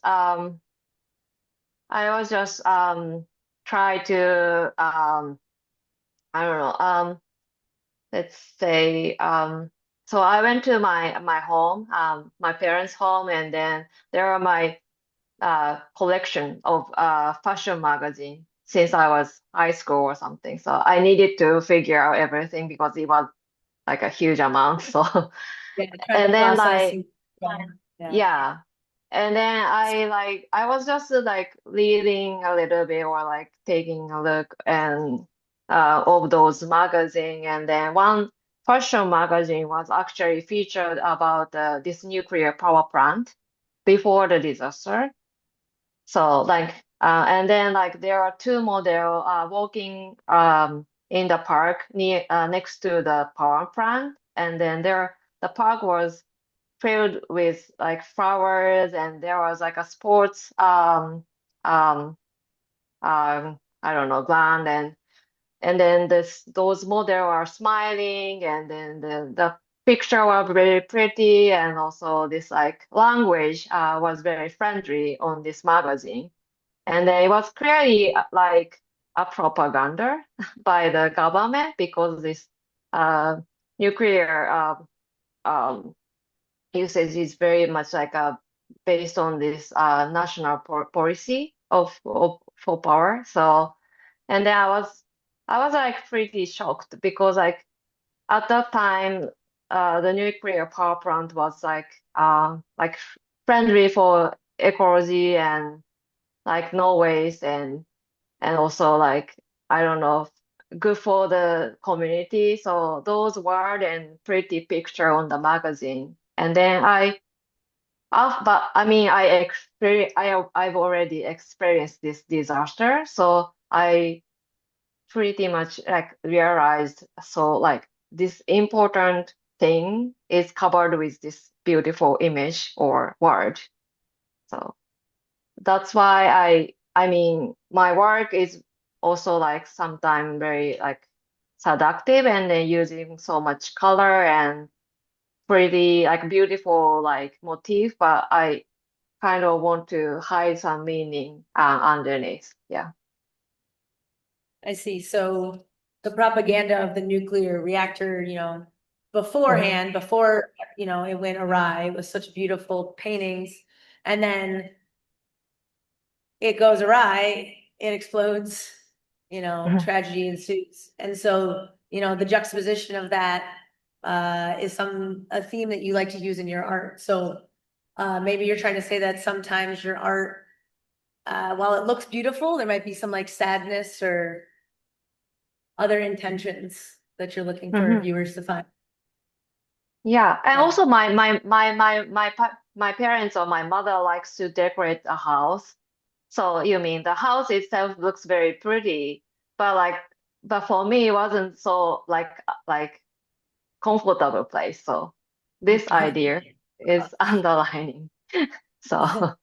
try to I don't know let's say so I went to my home, my parents' home, and then there are my collection of fashion magazine since I was high school or something. So I needed to figure out everything because it was like a huge amount. So Yeah. Trying to and then process. like Yeah. yeah. And then I was just like reading a little bit or like taking a look and of those magazine, and then one fashion magazine was actually featured about this nuclear power plant before the disaster. So like and then like there are two model walking in the park next to the power plant, and then the park was filled with like flowers, and there was like a sports um I don't know ground, and then those models are smiling, and then the picture was very pretty, and also this like language was very friendly on this magazine, and then it was clearly like a propaganda by the government because this nuclear usage is very much like based on this national policy of for power. So and then I was like pretty shocked because like at that time the nuclear power plant was like friendly for ecology and like no waste, and also like I don't know, good for the community. So those word and pretty picture on the magazine. And then but I mean I've already experienced this disaster, so I pretty much like realized, so like this important thing is covered with this beautiful image or word. So that's why I mean my work is also like sometimes very like seductive, and then using so much color and pretty like beautiful like motif, but I kind of want to hide some meaning underneath. Yeah. I see. So the propaganda of the nuclear reactor, Mhm. beforehand, before, it went awry, it was such beautiful paintings. And then it goes awry, it explodes, Mhm. tragedy ensues. And so, the juxtaposition of that is a theme that you like to use in your art. So maybe you're trying to say that sometimes your art, while it looks beautiful, there might be some like sadness or other intentions that you're looking for Mhm. viewers to find. Yeah, and Yeah. also my parents or my mother likes to decorate a house. So you mean the house itself looks very pretty, but but for me it wasn't so like comfortable place. So this idea is underlining. So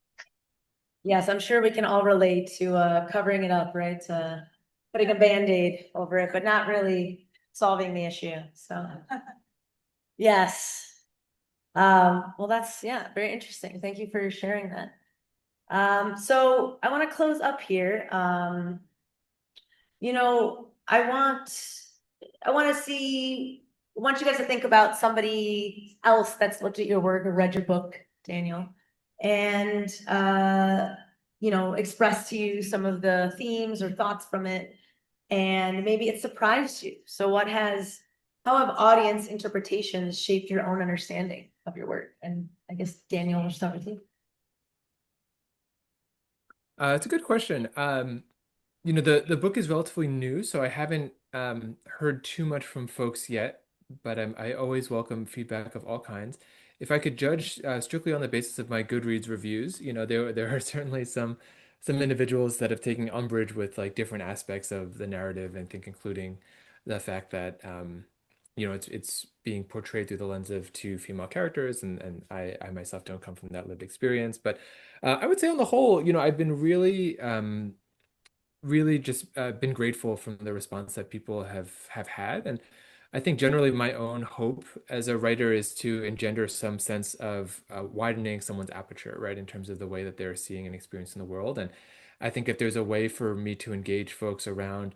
Yes, I'm sure we can all relate to covering it up, right? Putting a Band-Aid over it, but not really solving the issue. So yes. Well, that's yeah, very interesting. Thank you for sharing that. So I want to close up here. You know, I want to see, I want you guys to think about somebody else that's looked at your work or read your book, Daniel, and express to you some of the themes or thoughts from it, and maybe it surprised you. So how have audience interpretations shaped your own understanding of your work? And I guess Daniel, we'll start with you. It's a good question. The book is relatively new, so I haven't heard too much from folks yet, but I always welcome feedback of all kinds. If I could judge strictly on the basis of my Goodreads reviews, there are certainly some individuals that have taken umbrage with like different aspects of the narrative, and think including the fact that it's being portrayed through the lens of two female characters, and I myself don't come from that lived experience, but I would say on the whole, I've been really just been grateful from the response that people have had. And I think generally my own hope as a writer is to engender some sense of widening someone's aperture, right, in terms of the way that they're seeing and experiencing the world. And I think if there's a way for me to engage folks around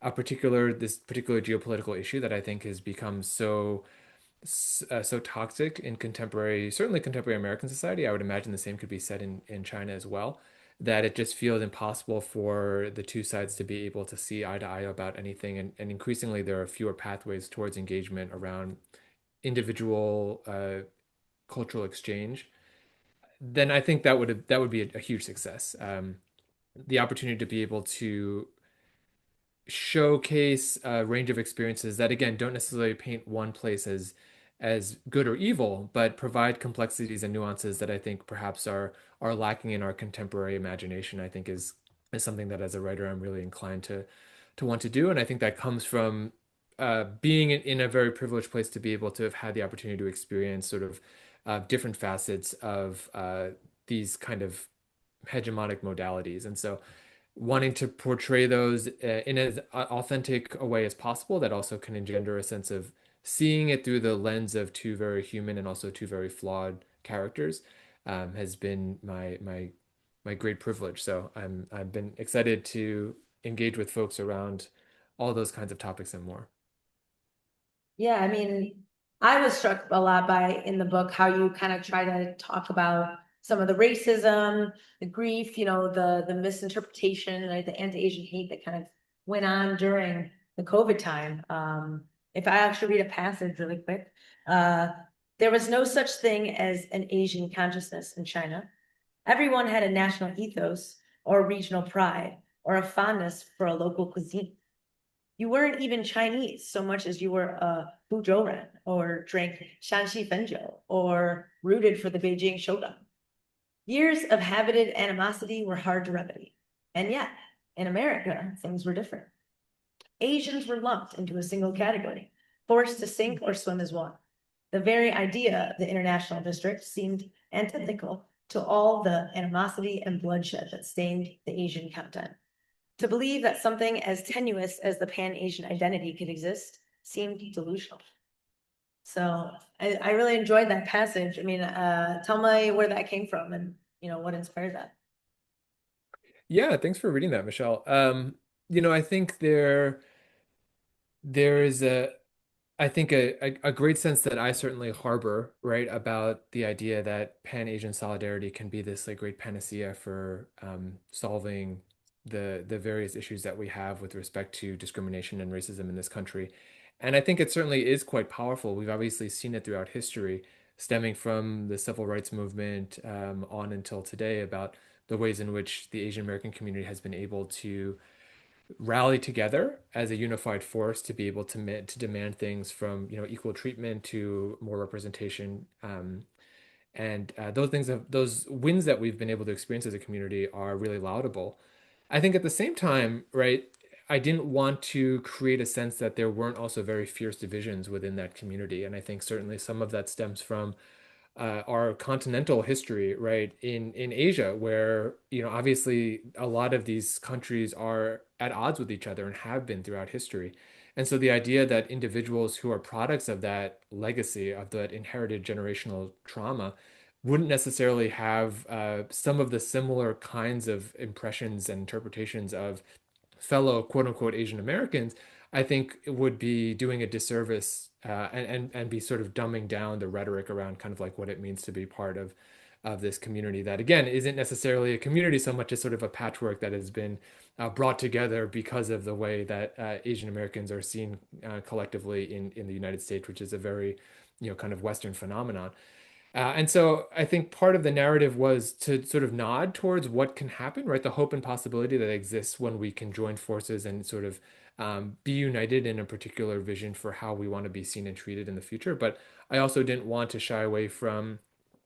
this particular geopolitical issue that I think has become so toxic in certainly contemporary American society. I would imagine the same could be said in China as well, that it just feels impossible for the two sides to be able to see eye to eye about anything. And increasingly, there are fewer pathways towards engagement around individual cultural exchange. Then I think that would be a huge success. The opportunity to be able to showcase a range of experiences that again don't necessarily paint one place as good or evil, but provide complexities and nuances that I think perhaps are lacking in our contemporary imagination. I think is something that as a writer I'm really inclined to want to do, and I think that comes from being in a very privileged place to be able to have had the opportunity to experience sort of different facets of these kind of hegemonic modalities, and so wanting to portray those in as authentic a way as possible that also can engender a sense of seeing it through the lens of two very human and also two very flawed characters has been my great privilege. So I've been excited to engage with folks around all those kinds of topics and more. Yeah, I mean, I was struck a lot by in the book how you kind of try to talk about some of the racism, the grief, the misinterpretation, right, the anti-Asian hate that kind of went on during the COVID time. If I actually read a passage really quick, uh, there was no such thing as an Asian consciousness in China. Everyone had a national ethos or regional pride or a fondness for a local cuisine. You weren't even Chinese so much as you were a Fuzhouren or drank Shanxi Fenzhou or rooted for the Beijing Shogun. Years of habited animosity were hard to remedy. And yet, in America, things were different. Asians were lumped into a single category, forced to sink or swim as one. The very idea of the international district seemed antithetical to all the animosity and bloodshed that stained the Asian content. To believe that something as tenuous as the Pan-Asian identity could exist seemed delusional. So I really enjoyed that passage. I mean, tell me where that came from and what inspired that. Yeah, thanks for reading that, Michelle. I think there is I think a great sense that I certainly harbor, right, about the idea that Pan-Asian solidarity can be this like great panacea for solving the various issues that we have with respect to discrimination and racism in this country. And I think it certainly is quite powerful. We've obviously seen it throughout history, stemming from the civil rights movement on until today, about the ways in which the Asian American community has been able to rally together as a unified force to be able to demand things from equal treatment to more representation, and those wins that we've been able to experience as a community are really laudable. I think at the same time, right, I didn't want to create a sense that there weren't also very fierce divisions within that community, and I think certainly some of that stems from our continental history, right, in Asia, where obviously a lot of these countries are at odds with each other and have been throughout history. And so the idea that individuals who are products of that legacy, of that inherited generational trauma, wouldn't necessarily have some of the similar kinds of impressions and interpretations of fellow quote unquote Asian Americans, I think it would be doing a disservice and be sort of dumbing down the rhetoric around kind of like what it means to be part of this community that again isn't necessarily a community so much as sort of a patchwork that has been brought together because of the way that Asian Americans are seen collectively in the United States, which is a very kind of Western phenomenon. And so I think part of the narrative was to sort of nod towards what can happen, right? The hope and possibility that exists when we can join forces and sort of be united in a particular vision for how we want to be seen and treated in the future. But I also didn't want to shy away from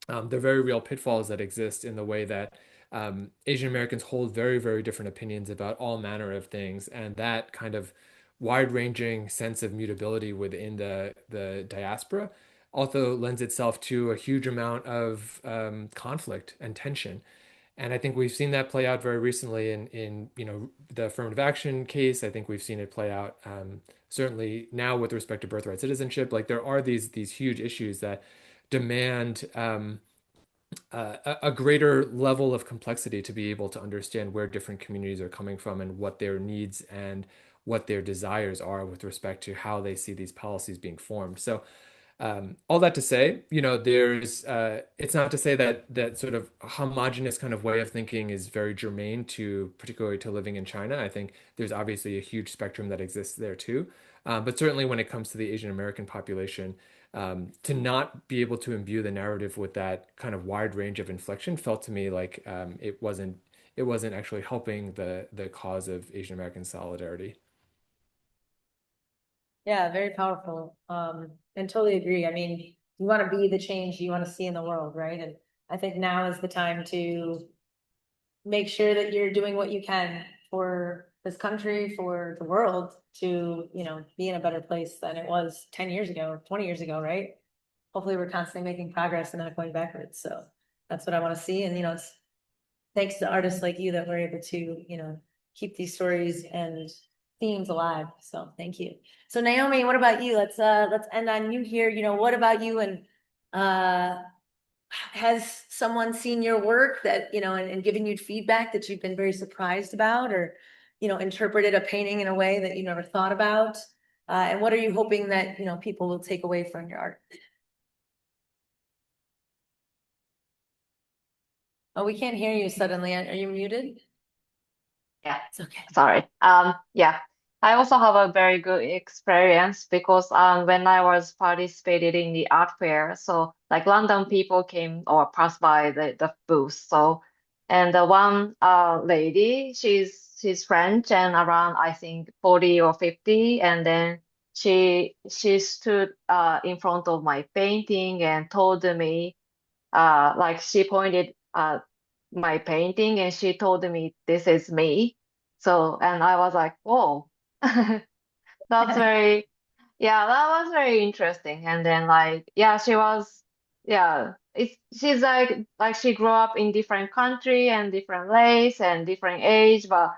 the very real pitfalls that exist in the way that Asian Americans hold very, very different opinions about all manner of things. And that kind of wide-ranging sense of mutability within the diaspora also lends itself to a huge amount of conflict and tension. And I think we've seen that play out very recently in the affirmative action case. I think we've seen it play out certainly now with respect to birthright citizenship. Like there are these huge issues that demand a greater level of complexity to be able to understand where different communities are coming from and what their needs and what their desires are with respect to how they see these policies being formed. So all that to say, there's it's not to say that sort of homogenous kind of way of thinking is very germane to particularly to living in China. I think there's obviously a huge spectrum that exists there too. But certainly when it comes to the Asian American population, to not be able to imbue the narrative with that kind of wide range of inflection felt to me like it wasn't actually helping the cause of Asian American solidarity. Yeah, very powerful. And totally agree. I mean, you want to be the change you want to see in the world, right? And I think now is the time to make sure that you're doing what you can for this country, for the world to, be in a better place than it was 10 years ago or 20 years ago, right? Hopefully we're constantly making progress and not going backwards. So that's what I want to see. And, it's thanks to artists like you that we're able to, keep these stories and themes alive. So thank you. So Naomi, what about you? Let's end on you here. What about you? And has someone seen your work that, and given you feedback that you've been very surprised about, or, interpreted a painting in a way that you never thought about? And what are you hoping that, people will take away from your art? Oh, we can't hear you suddenly. Are you muted? Yeah, It's okay. sorry. Yeah, I also have a very good experience because when I was participated in the art fair, so like London people came or passed by the booth. So, and the one lady, she's French and around I think 40 or 50, and then she stood in front of my painting and told me like she pointed my painting and she told me this is me. So, and I was like, whoa, that's very, yeah, that was very interesting. And then like, yeah, she was, yeah, she's like she grew up in different country and different race and different age, but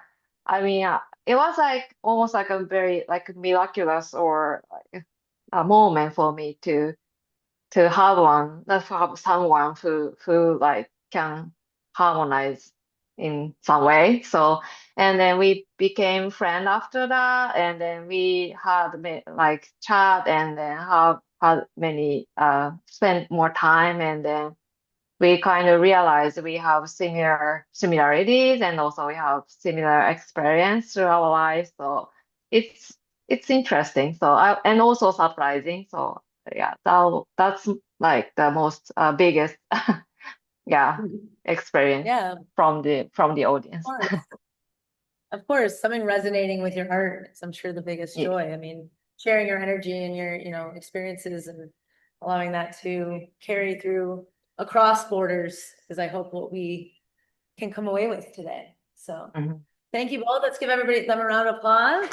I mean, it was like almost like a very like miraculous or like a moment for me to have someone who like can harmonize in some way. So and then we became friends after that, and then we had like chat, and then have had many spent more time, and then we kind of realized we have similarities, and also we have similar experience through our lives. So it's it's interesting. So and also surprising. So yeah, that's like the most biggest yeah experience Yeah, from the audience. of course. Of course, something resonating with your art is, I'm sure, the biggest Yeah. joy. I mean, sharing your energy and your, experiences and allowing that to carry through across borders is, I hope, what we can come away with today. So Mhm. thank you both. Let's give everybody them a round of applause.